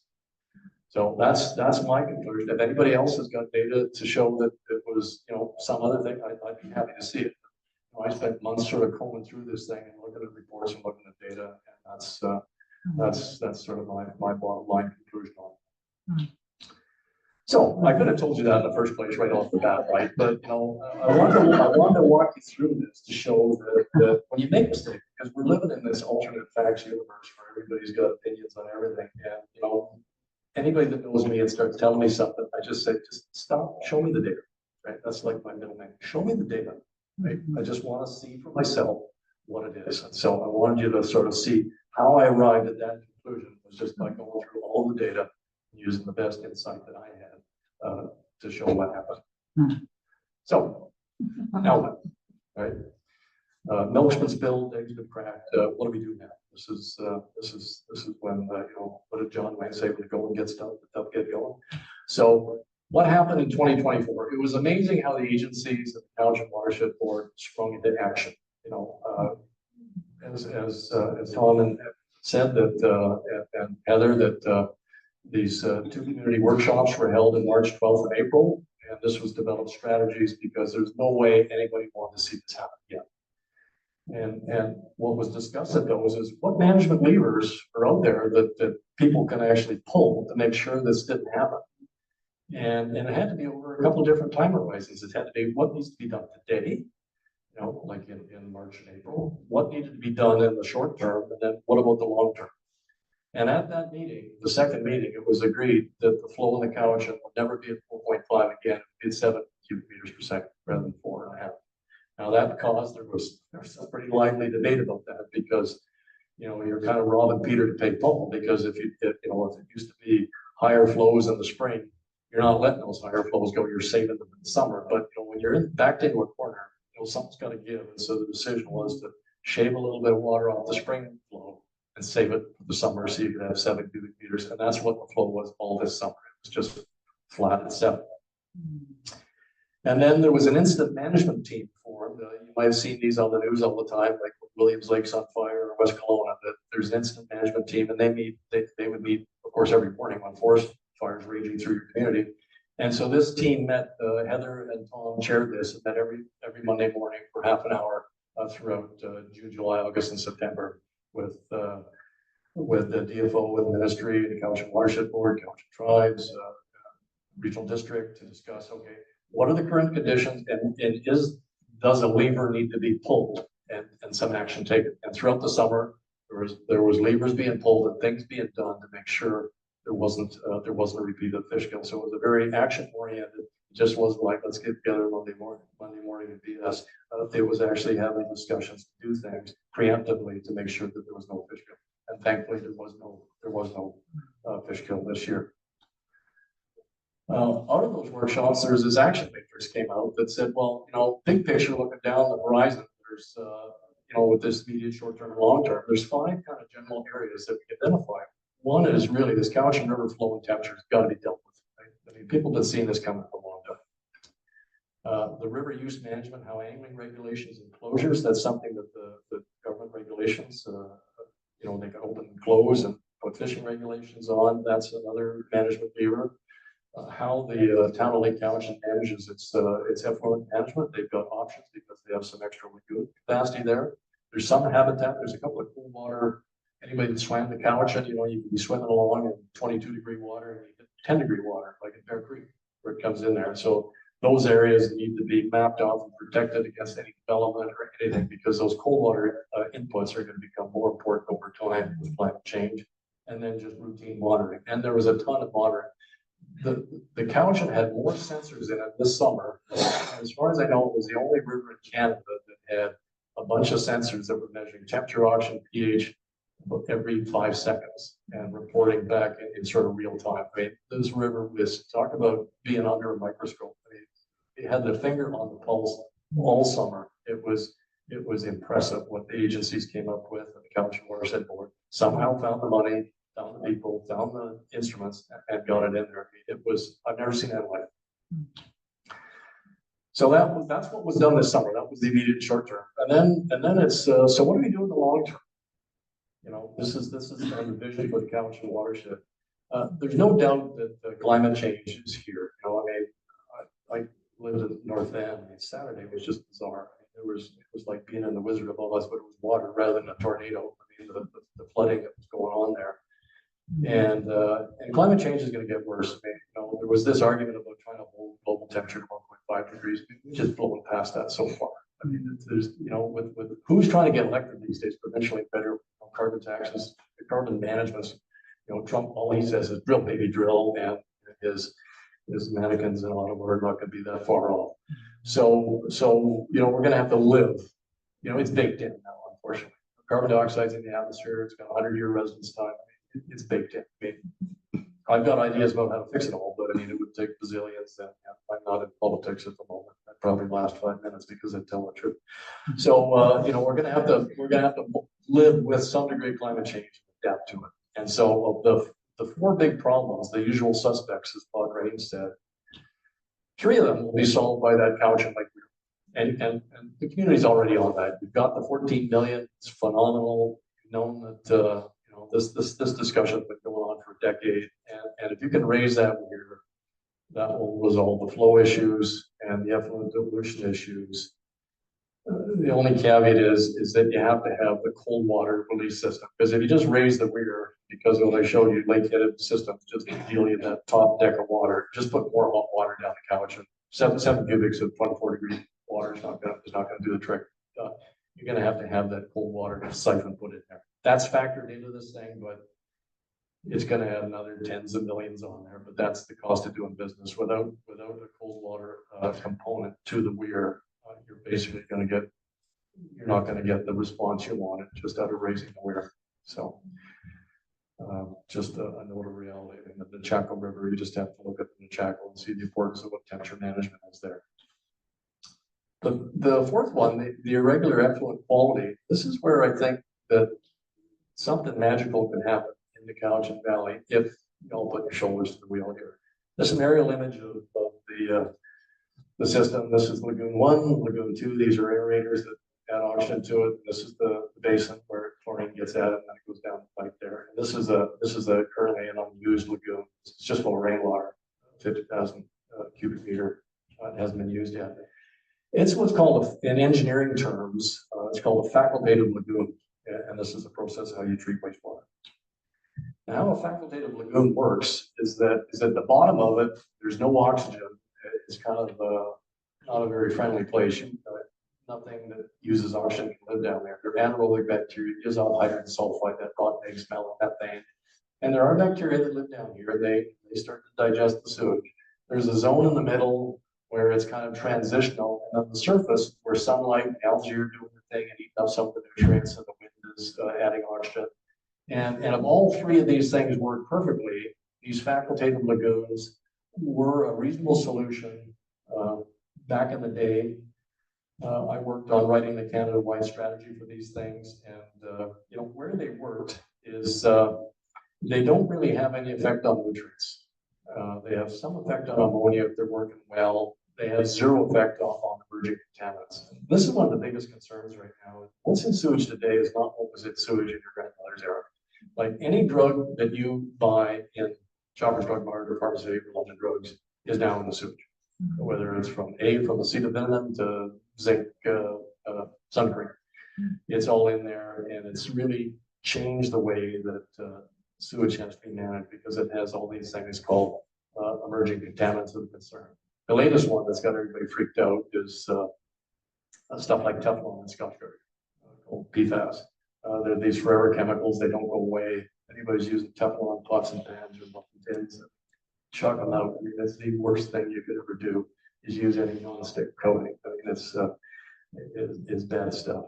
So that's my conclusion. If anybody else has got data to show that it was, you know, some other thing, I'd be happy to see it. You know, I spent months sort of combing through this thing and looking at reports and looking at data, and that's sort of my bottom line conclusion on it. So I could have told you that in the first place right off the bat, right? But you know, I want to walk you through this to show that when you make mistakes, because we're living in this alternate facts universe where everybody's got opinions on everything, and you know, anybody that knows me and starts telling me something, I just say, just stop, show me the data, right? That's like my middle name. Show me the data, right? I just want to see for myself what it is. And so I wanted you to sort of see how I arrived at that conclusion was just by going through all the data and using the best insight that I had to show what happened. So now what, right? Milk's been spilled, eggs been cracked. What do we do now? This is when you know, what did John Wayne say? We go and get stuff, the stuff get going. So what happened in 2024? It was amazing how the agencies and the Cowichan Watershed Board sprung into action. You know, as Tom said that and Heather that these two community workshops were held in March 12th and April, and this was developed strategies because there's no way anybody wanted to see this happen yet. And what was discussed at those is what management levers are out there that people can actually pull to make sure this didn't happen. And it had to be over a couple of different time horizons. It had to be what needs to be done today, you know, like in March and April, what needed to be done in the short term, and then what about the long term? And at that meeting, the second meeting, it was agreed that the flow in the Cowichan would never be at 4.5 again, it's 7 cubic meters per second rather than 4.5. Now that caused, there's a pretty lively debate about that because, you know, you're kind of robbing Peter to pay Paul, because if it used to be higher flows in the spring, you're not letting those higher flows go, you're saving them in the summer. But you know, when you're backed into a corner, you know, something's got to give. And so the decision was to shave a little bit of water off the spring flow and save it for the summer so you could have 7 cubic meters. And that's what the flow was all this summer. It was just flat at 7. And then there was an incident management team formed. You might have seen these on the news all the time, like Williams Lake's on fire or West Kelowna. That there's an incident management team, and they would meet, of course, every morning when forest fires raging through your community. And so this team met. Heather and Tom chaired this, and met every Monday morning for half an hour throughout June, July, August, and September with the DFO, with the ministry, the Cowichan Watershed Board, Cowichan Tribes, Regional District, to discuss, okay, what are the current conditions, and does a lever need to be pulled and some action taken? And throughout the summer, there was levers being pulled and things being done to make sure there wasn't a repeat of fish kill. So it was a very action oriented. It just wasn't like, let's get together Monday morning and BS. It was actually having discussions to do things preemptively to make sure that there was no fish kill. And thankfully there was no fish kill this year. Out of those workshops, there's this action matrix came out that said, well, big picture looking down the horizon, there's, with this immediate short term and long term, there's 5 kind of general areas that we identify. One is really this Cowichan River flow and temperature has got to be dealt with. Right? I mean, people have been seeing this coming for a long time. The river use management, how angling regulations and closures, that's something that the government regulations, they can open and close and put fishing regulations on. That's another management lever. How the town of Lake Cowichan manages its effluent management. They've got options because they have some extra lagoon capacity there. There's some habitat. There's a couple of cool water. Anybody that swam the Cowichan, you can be swimming along in 22-degree water and you get 10-degree water, like in Bear Creek, where it comes in there. So those areas need to be mapped off and protected against any development or anything, because those cold water inputs are going to become more important over time with climate change. And then just routine monitoring. And there was a ton of monitoring. The Cowichan had more sensors in it this summer. As far as I know, it was the only river in Canada that had a bunch of sensors that were measuring temperature, oxygen, pH every 5 seconds and reporting back in sort of real time. I mean, this river was, talk about being under a microscope. I mean, it had the finger on the pulse all summer. It was impressive what the agencies came up with, and the Cowichan Watershed Board somehow found the money, found the people, found the instruments, and got it in there. I mean, I've never seen that in life. So that's what was done this summer. That was the immediate short term. And then it's, so what do we do in the long term? This is kind of the vision for the Cowichan watershed. There's no doubt that climate change is here. I lived in North End. I mean, Saturday was just bizarre. I mean, it was like being in the Wizard of Oz, but it was water rather than a tornado. I mean, the flooding that was going on there. And climate change is going to get worse. I mean, there was this argument about trying to hold global temperature to 1.5 degrees. We just blown past that so far. I mean, there's, with who's trying to get elected these days, provincially, federal, carbon taxes, carbon management. Trump, all he says is drill, baby, drill, and his mannequins in Ottawa are not going to be that far off. So we're going to have to live. It's baked in now, unfortunately. Carbon dioxide's in the atmosphere. It's got 100-year residence time. It's baked in. I mean, I've got ideas about how to fix it all, but I mean, it would take bazillions, and I'm not in politics at the moment. I'd probably last 5 minutes because I tell the truth. So we're gonna have to live with some degree of climate change and adapt to it. And so of the 4 big problems, the usual suspects, as Claude Rains said, 3 of them will be solved by that Cowichan Lake Weir. And the community's already on that. You've got the 14 million. It's phenomenal. You've known that this discussion has been going on for a decade, and if you can raise that weir, that will resolve the flow issues and the effluent dilution issues. The only caveat is that you have to have the cold water release system, because if you just raise the weir, because what I showed you, lake-headed systems just deal you that top deck of water, just put more hot water down the Cowichan. 7 cubics of 24-degree water is not going to do the trick. You're going to have that cold water siphon put in there. That's factored into this thing, but it's going to add another tens of millions on there. But that's the cost of doing business. Without a cold water component to the weir, you're basically you're not going to get the response you wanted just out of raising the weir. So just a note of reality. I mean, the Chaco River, you just have to look at the Chaco and see the importance of what temperature management is there. The 4th one, the irregular effluent quality, this is where I think that something magical can happen in the Cowichan Valley if you all put your shoulders to the wheel here. This is an aerial image of the system. This is Lagoon 1, Lagoon 2. These are aerators that add oxygen to it. This is the basin where chlorine gets added, and then it goes down the pipe there. And this is currently an unused lagoon. It's just full of rainwater, 50,000 cubic meter. It hasn't been used yet. It's what's called, in engineering terms, it's called a facultative lagoon. And this is the process of how you treat wastewater. Now, how a facultative lagoon works is that at the bottom of it, there's no oxygen. It's kind of not a very friendly place. Nothing that uses oxygen can live down there. There are anaerobic bacteria, dissolved hydrogen sulfide, that rotten egg smell of methane. And there are bacteria that live down here. They start to digest the sewage. There's a zone in the middle where it's kind of transitional, and on the surface where sunlight and algae are doing the thing and eating up some of the nutrients, and the wind is adding oxygen. And if all 3 of these things work perfectly, these facultative lagoons were a reasonable solution. Back in the day, I worked on writing the Canada-wide strategy for these things, and you know, where they worked is they don't really have any effect on nutrients. They have some effect on ammonia if they're working well. They have zero effect on emerging contaminants. This is one of the biggest concerns right now. What's in sewage today is not what was in sewage in your grandmother's era. Like any drug that you buy in Shoppers Drug Mart or Pharmacy or London Drugs is now in the sewage. Whether it's from acetaminophen to zinc sun cream, it's all in there, and it's really changed the way that sewage has to be managed because it has all these things called emerging contaminants of concern. The latest one that's got everybody freaked out is stuff like Teflon and Scotch guard, called PFAS. They're these forever chemicals, they don't go away. Anybody's using Teflon pots and pans or muffin tins, chuck them out. I mean, that's the worst thing you could ever do, is use any non-stick coating. I mean, it's bad stuff.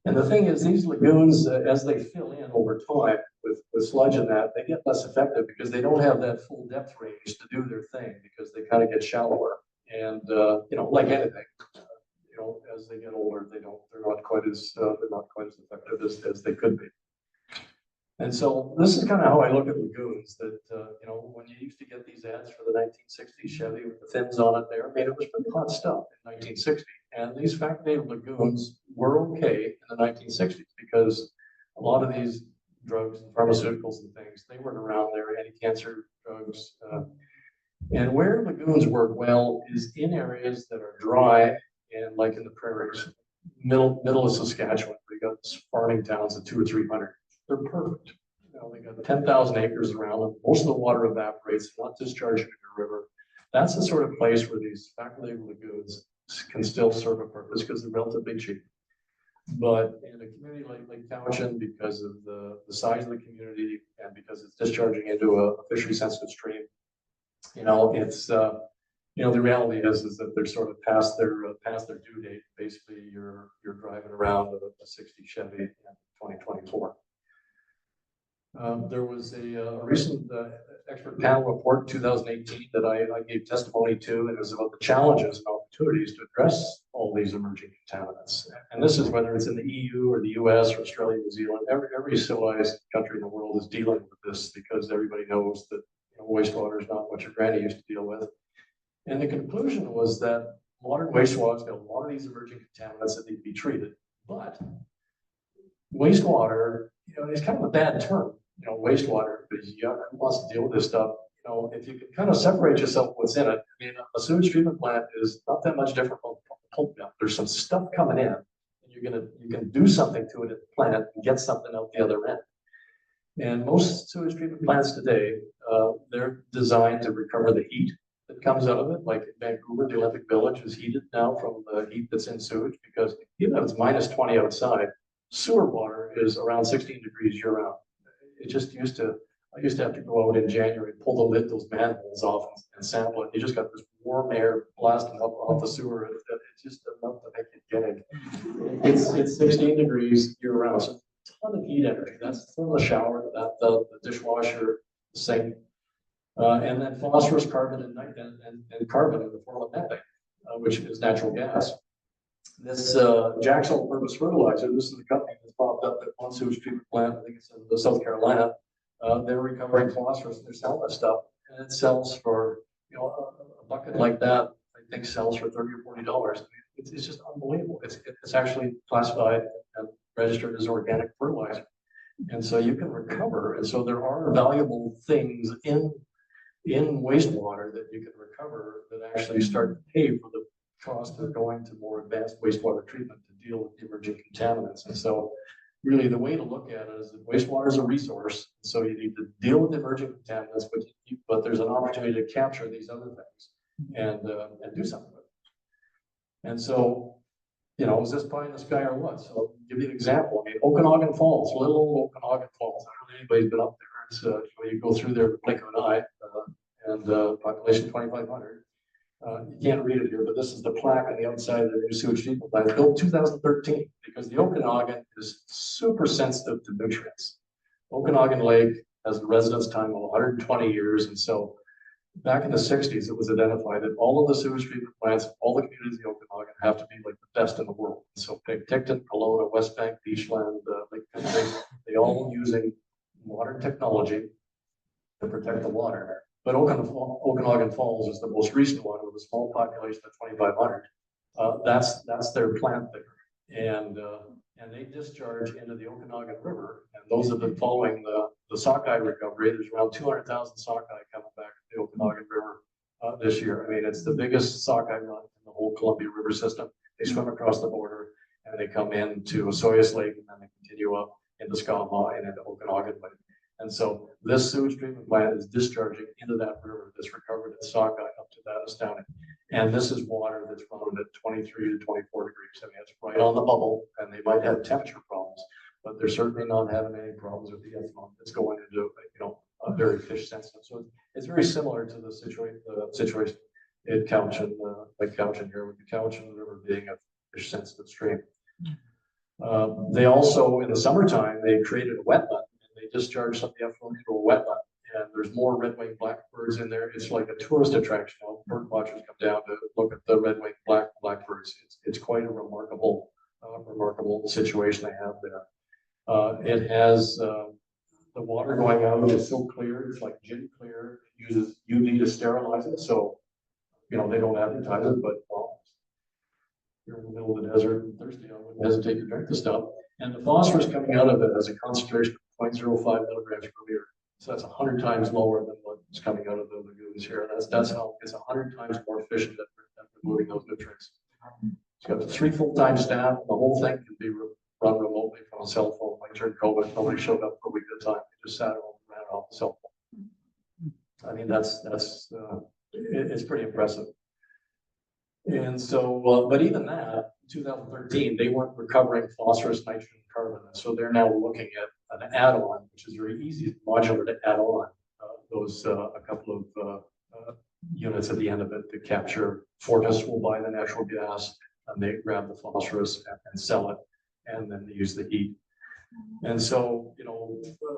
And the thing is, these lagoons, as they fill in over time with sludge and that, they get less effective because they don't have that full depth range to do their thing, because they kind of get shallower. And you know, like anything, you know, as they get older, they're not quite as effective as they could be. And so this is kind of how I look at lagoons. That you know, when you used to get these ads for the 1960s Chevy with the fins on it there, I mean, it was pretty hot stuff in 1960. And these facultative lagoons were okay in the 1960s because a lot of these drugs and pharmaceuticals and things, they weren't around there, anti-cancer drugs. And where lagoons work well is in areas that are dry and like in the prairies, middle of Saskatchewan, we got farming towns of 200 or 300. They're perfect. You know, they got 10,000 acres around them. Most of the water evaporates, not discharging into the river. That's the sort of place where these facultative lagoons can still serve a purpose because they're relatively cheap. But in a community like Cowichan, because of the size of the community and because it's discharging into a fishery sensitive stream, you know, it's you know, the reality is that they're sort of past their due date. Basically, you're driving around with a 60 Chevy in 2024. There was a recent expert panel report in 2018 that I gave testimony to, and it was about the challenges and opportunities to address all these emerging contaminants. And this is whether it's in the EU or the US or Australia, New Zealand, every civilized country in the world is dealing with this because everybody knows that, you know, wastewater is not what your granny used to deal with. And the conclusion was that modern wastewater's got a lot of these emerging contaminants that need to be treated, but wastewater, you know, is kind of a bad term. You know, wastewater, because yuck, who wants to deal with this stuff? You know, if you can kind of separate yourself from what's in it. I mean, a sewage treatment plant is not that much different from a pulp mill. There's some stuff coming in, and you can do something to it at the plant and get something out the other end. And most sewage treatment plants today, they're designed to recover the heat that comes out of it. Like in Vancouver, the Olympic Village is heated now from the heat that's in sewage, because even if it's minus 20 outside, sewer water is around 16 degrees year round. It just I used to have to go out in January, pull the lid, those manholes off and sample it. You just got this warm air blasting up off the sewer. It's just enough to make you gag. It's 16 degrees year round. So a ton of heat energy. That's from the shower, the dishwasher, the sink. And then phosphorus, carbon, and carbon in the form of methane, which is natural gas. This Jack's all-purpose fertilizer, this is the company that's popped up at one sewage treatment plant, I think it's in South Carolina. They're recovering phosphorus and they're selling that stuff, and it sells for, you know, a bucket like that, I think sells for $30 or $40. I mean, it's just unbelievable. It's actually classified and registered as organic fertilizer, and so you can recover. And so there are valuable things in wastewater that you can recover that actually start to pay for the cost of going to more advanced wastewater treatment to deal with the emerging contaminants. And so really the way to look at it is that wastewater is a resource. So you need to deal with the emerging contaminants, but there's an opportunity to capture these other things and do something with it. And so, you know, is this pie in the sky or what? So I'll give you an example. I mean, Okanagan Falls, little old Okanagan Falls. I don't know if anybody's been up there. It's, you go through there, blink of an eye, and population 2,500. You can't read it here, but this is the plaque on the outside of the new sewage treatment plant, built 2013, because the Okanagan is super sensitive to nutrients. Okanagan Lake has a residence time of 120 years, and so back in the 60s, it was identified that all of the sewage treatment plants, all the communities in the Okanagan have to be like the best in the world. So Picton, Kelowna, West Bank, Beachland, Lake Cowichan, they all using modern technology to protect the water. But Okanagan Falls is the most recent one with a small population of 2,500. That's their plant there, and they discharge into the Okanagan River. And those have been following the sockeye recovery. There's around 200,000 sockeye coming back to the Okanagan River this year. I mean, it's the biggest sockeye run in the whole Columbia River system. They swim across the border and they come into Osoyoos Lake, and then they continue up into Skamaw and into Okanagan Lake. And so this sewage treatment plant is discharging into that river that's recovered in sockeye up to that astounding. And this is water that's running at 23 to 24 degrees. I mean, it's right on the bubble, and they might have temperature problems, but they're certainly not having any problems with the ethanol that's going into, a very fish sensitive. So it's very similar to the situation in Cowichan, Lake Cowichan here, with the Cowichan River being a fish sensitive stream. They also, in the summertime, they created a wetland. They discharge some of the effluent into a wetland, and there's more red-winged blackbirds in there. It's like a tourist attraction. Bird watchers come down to look at the red-winged blackbirds. It's quite a remarkable situation they have there. It has the water going out is so clear. It's like gin clear. It uses UV to sterilize it, so they don't advertise it, but you're in the middle of the desert and thirsty, I wouldn't hesitate to drink the stuff. And the phosphorus coming out of it has a concentration of 0.05 milligrams per liter. So that's 100 times lower than what's coming out of the lagoons here. That's how it's 100 times more efficient at removing those nutrients. It's got 3 full-time staff. The whole thing can be run remotely from a cell phone. Like during COVID, nobody showed up for a week at a time. They just sat at home and ran it off the cell phone. I mean, it's pretty impressive. And so, but even that, in 2013, they weren't recovering phosphorus, nitrogen, and carbon. And so they're now looking at an add-on, which is very easy, modular to add on a couple of units at the end of it to capture. Fortis will buy the natural gas, and they grab the phosphorus and sell it, and then they use the heat. And so,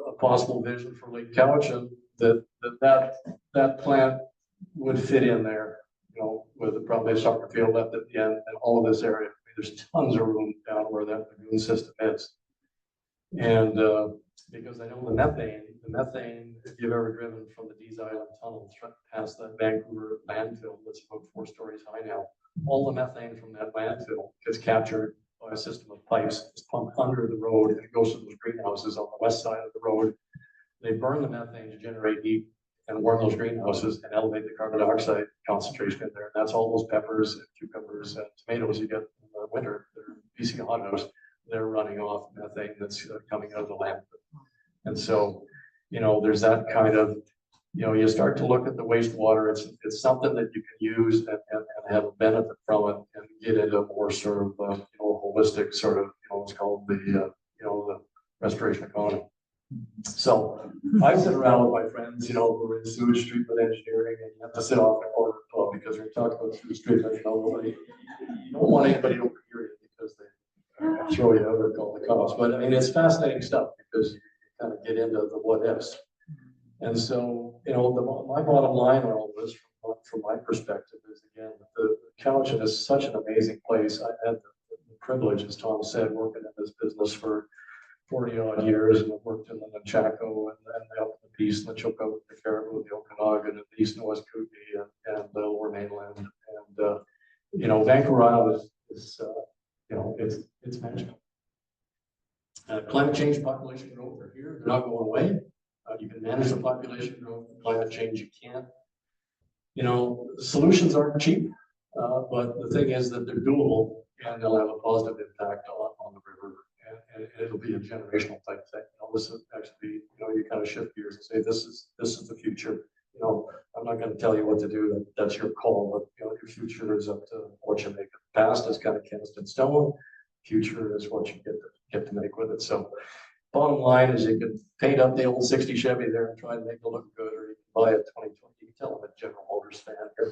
a possible vision for Lake Cowichan that plant would fit in there. With probably a soccer field left at the end and all of this area. I mean, there's tons of room down where that lagoon system is. And because I know the methane, if you've ever driven from the Dees Island Tunnel past that Vancouver landfill that's about 4 stories high now, all the methane from that landfill gets captured by a system of pipes. It's pumped under the road, and it goes to those greenhouses on the west side of the road. They burn the methane to generate heat and warm those greenhouses and elevate the carbon dioxide concentration in there. And that's all those peppers and cucumbers and tomatoes you get in the winter. They're B.Sc hothouse. They're running off methane that's coming out of the landfill. And so, there's that kind of, you start to look at the wastewater. It's something that you can use and have a benefit from it and get into a more sort of, holistic sort of, what's called the restoration economy. So I sit around with my friends, who are in sewage treatment engineering, and you have to sit off in a corner club because we're talking about sewage treatment. You don't want anybody over here because they throw you out or call the cops. But I mean, it's fascinating stuff because you kind of get into the what ifs. And so, my bottom line on all this, from my perspective, is again, the Cowichan is such an amazing place. I had the privilege, as Tom said, working in this business for 40 odd years, and I've worked in the Chaco and up in the east, and the Chilcoot, the Caribou, the Okanagan, and the east and west Kootenay, and the lower mainland. And Vancouver Island is it's magical. Climate change, population growth are here. They're not going away. You can manage the population growth. Climate change, you can't. Solutions aren't cheap, but the thing is that they're doable, and they'll have a positive impact on the river. And it'll be a generational type thing. This is actually, you kind of shift gears and say, this is the future. I'm not going to tell you what to do. That's your call. But your future is up to what you make. The past is kind of cast in stone. Future is what you get to make with it. So, bottom line is, you can paint up the old '60 Chevy there and try to make it look good, or you can buy a 2020. You can tell I'm a General Motors fan here.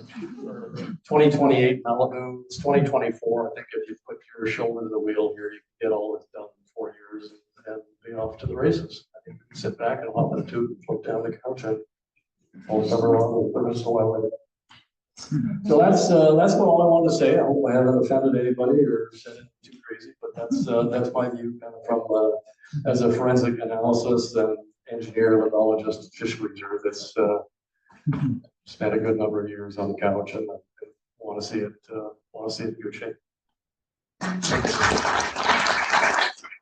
2028 Malibu. It's 2024. I think if you put your shoulder to the wheel here, you can get all this done in 4 years and be off to the races. I think you can sit back and hop in a tube and float down the Cowichan. I'll cover on the rest of my way. So that's what all I wanted to say. I hope I haven't offended anybody or said it too crazy, but that's my view kind of from as a forensic analysis and engineer, limnologist, fish researcher that's spent a good number of years on the Cowichan and want to see it in good shape.